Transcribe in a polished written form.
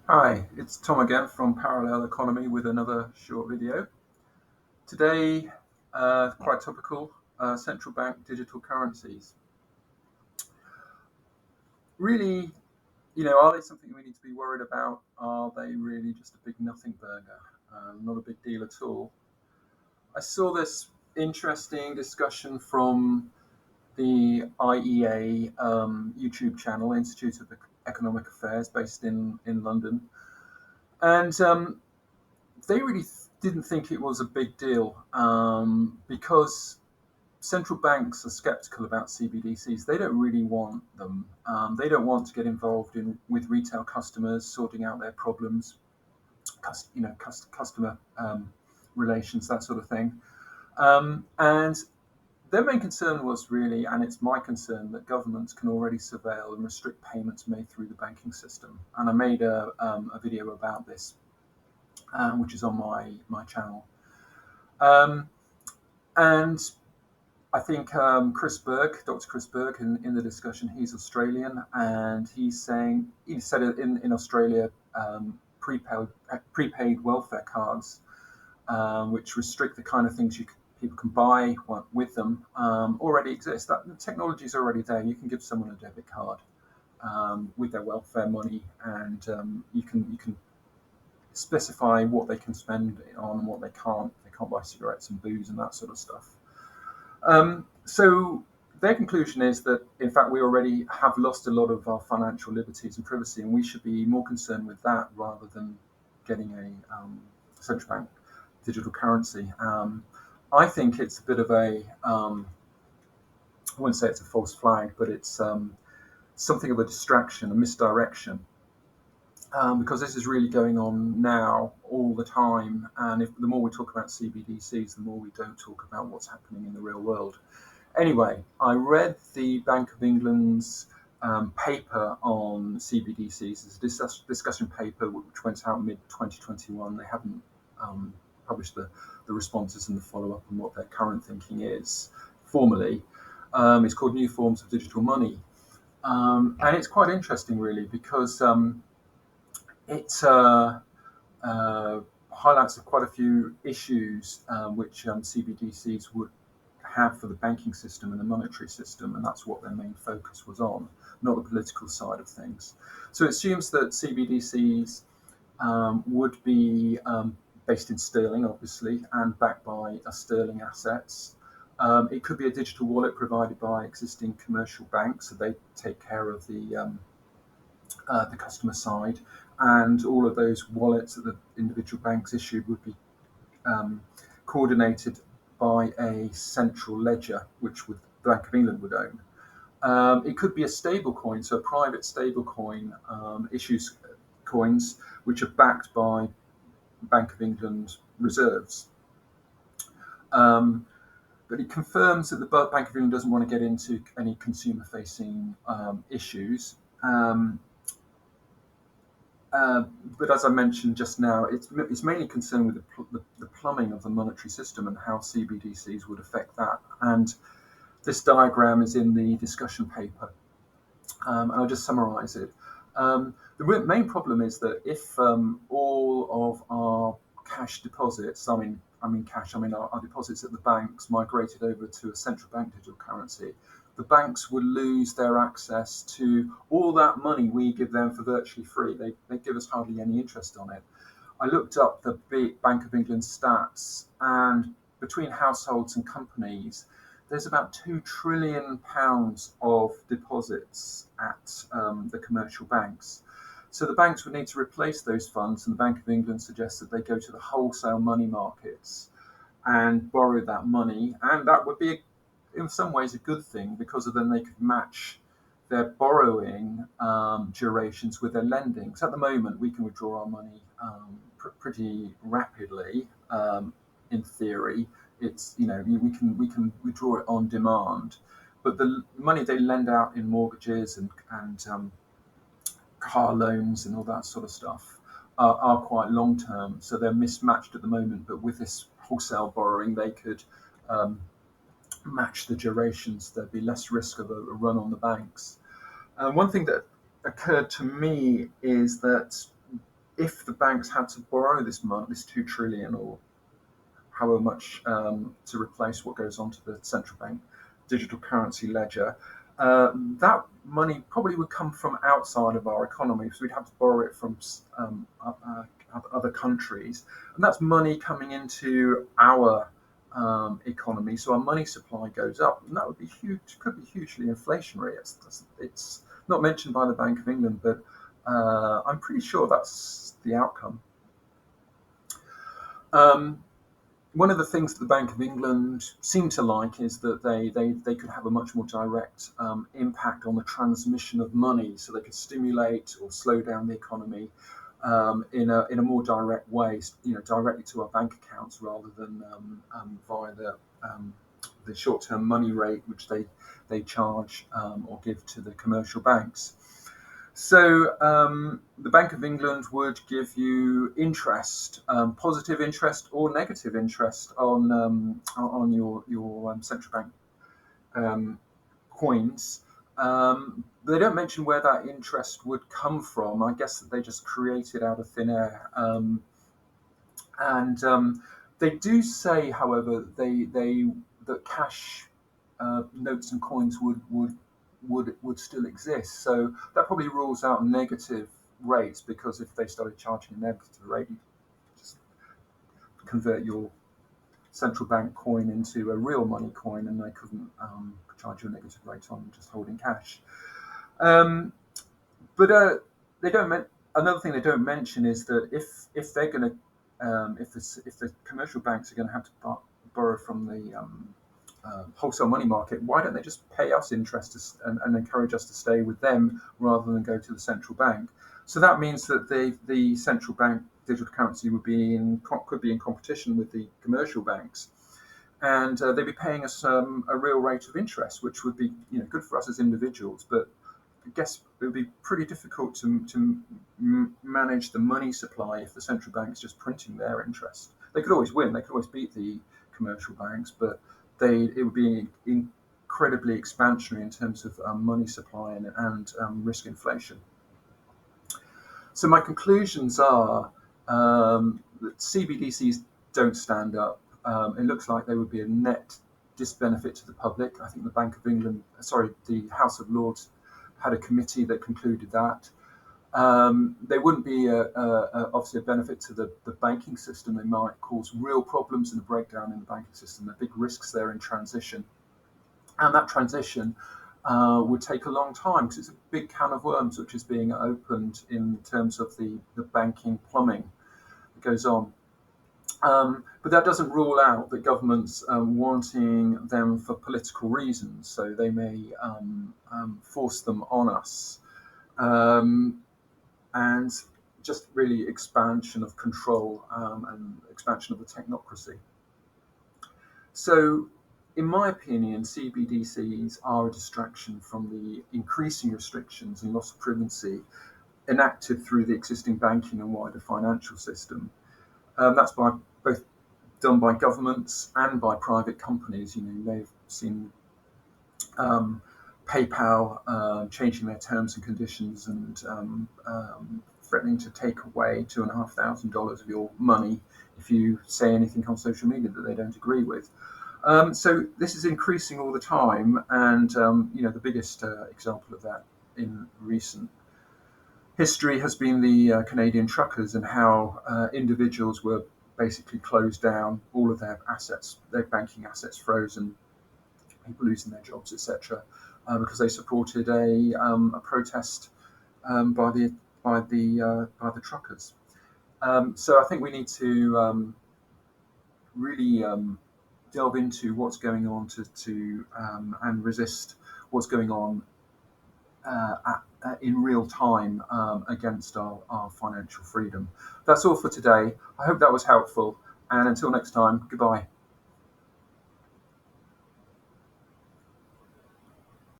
Hi, it's Tom again from Parallel Economy with another short video. Today, quite topical, central bank digital currencies. Really, are they something we need to be worried about? Are they really just a big nothing burger? Not a big deal at all. I saw this interesting discussion from the IEA YouTube channel, Institute of Economic Affairs, based in London. And they really didn't think it was a big deal because central banks are skeptical about CBDCs. They don't really want them. They don't want to get involved in with retail customers, sorting out their problems, customer relations, that sort of thing. And their main concern was really, and it's my concern, that governments can already surveil and restrict payments made through the banking system. And I made a video about this, which is on my channel. Um, and I think Dr. Chris Berg, in the discussion, he's Australian, and he said it in Australia, prepaid welfare cards, which restrict the kind of things people can buy with them, already exist. That the technology is already there. You can give someone a debit card with their welfare money, and you can specify what they can spend it on and what they can't. They can't buy cigarettes and booze and that sort of stuff. So their conclusion is that, in fact, we already have lost a lot of our financial liberties and privacy, and we should be more concerned with that rather than getting a central bank digital currency. I think it's a bit of I wouldn't say it's a false flag, but it's something of a distraction, a misdirection. Because this is really going on now all the time. And the more we talk about CBDCs, the more we don't talk about what's happening in the real world. Anyway, I read the Bank of England's paper on CBDCs. It's a discussion paper which went out mid-2021. They haven't published the responses and the follow-up on what their current thinking is formally. It's called New Forms of Digital Money. And it's quite interesting, really, because it highlights quite a few issues which CBDCs would have for the banking system and the monetary system, and that's what their main focus was on, not the political side of things. So it assumes that CBDCs would be based in sterling, obviously, and backed by sterling assets. It could be a digital wallet provided by existing commercial banks, so they take care of the customer side, and all of those wallets that the individual banks issued would be coordinated by a central ledger, which the Bank of England would own. It could be a stable coin, so a private stable coin issues coins which are backed by Bank of England reserves. But it confirms that the Bank of England doesn't want to get into any consumer-facing issues. But as I mentioned just now, it's mainly concerned with the plumbing of the monetary system and how CBDCs would affect that. And this diagram is in the discussion paper, and I'll just summarise it. The main problem is that if all of our cash deposits, I mean our deposits at the banks migrated over to a central bank digital currency, the banks would lose their access to all that money we give them for virtually free. They give us hardly any interest on it. I looked up the big Bank of England stats, and between households and companies, there's about £2 trillion of deposits at the commercial banks. So the banks would need to replace those funds, and the Bank of England suggests that they go to the wholesale money markets and borrow that money, and that would be, in some ways, a good thing, because then they could match their borrowing durations with their lending. So at the moment, we can withdraw our money pretty rapidly. In theory, it's we can withdraw it on demand, but the money they lend out in mortgages and car loans and all that sort of stuff are quite long term, so they're mismatched at the moment. But with this wholesale borrowing, they could match the durations. There'd be less risk of a run on the banks. One thing that occurred to me is that if the banks had to borrow this money, this 2 trillion or however much, to replace what goes onto the central bank digital currency ledger, that money probably would come from outside of our economy. So we'd have to borrow it from other countries, and that's money coming into our economy. So our money supply goes up, and that would be huge. Could be hugely inflationary. It's not mentioned by the Bank of England, but I'm pretty sure that's the outcome. Um, One of the things that the Bank of England seem to like is that they could have a much more direct impact on the transmission of money, so they could stimulate or slow down the economy in a more direct way, directly to our bank accounts rather than via the short-term money rate which they charge or give to the commercial banks. So the Bank of England would give you interest, positive interest or negative interest on your central bank coins. They don't mention where that interest would come from. I guess that they just create it out of thin air. And they do say, however, that cash notes and coins would still exist. So that probably rules out negative rates, because if they started charging a negative rate, you just convert your central bank coin into a real money coin, and they couldn't charge you a negative rate on just holding cash. Um, but they don't. Another thing they don't mention is that if they're going to if the commercial banks are going to have to borrow from the wholesale money market, why don't they just pay us interest and encourage us to stay with them rather than go to the central bank? So that means that the central bank digital currency could be in competition with the commercial banks, and they'd be paying us a real rate of interest, which would be good for us as individuals. But I guess it would be pretty difficult to manage the money supply if the central bank is just printing their interest. They could always win. They could always beat the commercial banks, but it would be incredibly expansionary in terms of money supply and risk inflation. So my conclusions are that CBDCs don't stand up. It looks like they would be a net disbenefit to the public. I think the Bank of England, the House of Lords had a committee that concluded that. They wouldn't be obviously a benefit to the banking system. They might cause real problems and a breakdown in the banking system. There are big risks there in transition. And that transition would take a long time, because it's a big can of worms which is being opened in terms of the banking plumbing that goes on. But that doesn't rule out that governments wanting them for political reasons, so they may force them on us. And just really expansion of control and expansion of the technocracy. So, in my opinion, CBDCs are a distraction from the increasing restrictions and loss of privacy enacted through the existing banking and wider financial system. That's both done by governments and by private companies. You may have seen PayPal changing their terms and conditions and threatening to take away $2,500 of your money if you say anything on social media that they don't agree with. So this is increasing all the time, and the biggest example of that in recent history has been the Canadian truckers, and how individuals were basically closed down, all of their assets, their banking assets frozen, people losing their jobs, etc., because they supported a protest by the truckers. So I think we need to really delve into what's going on and resist what's going on in real time against our financial freedom. That's all for today. I hope that was helpful, and until next time, goodbye.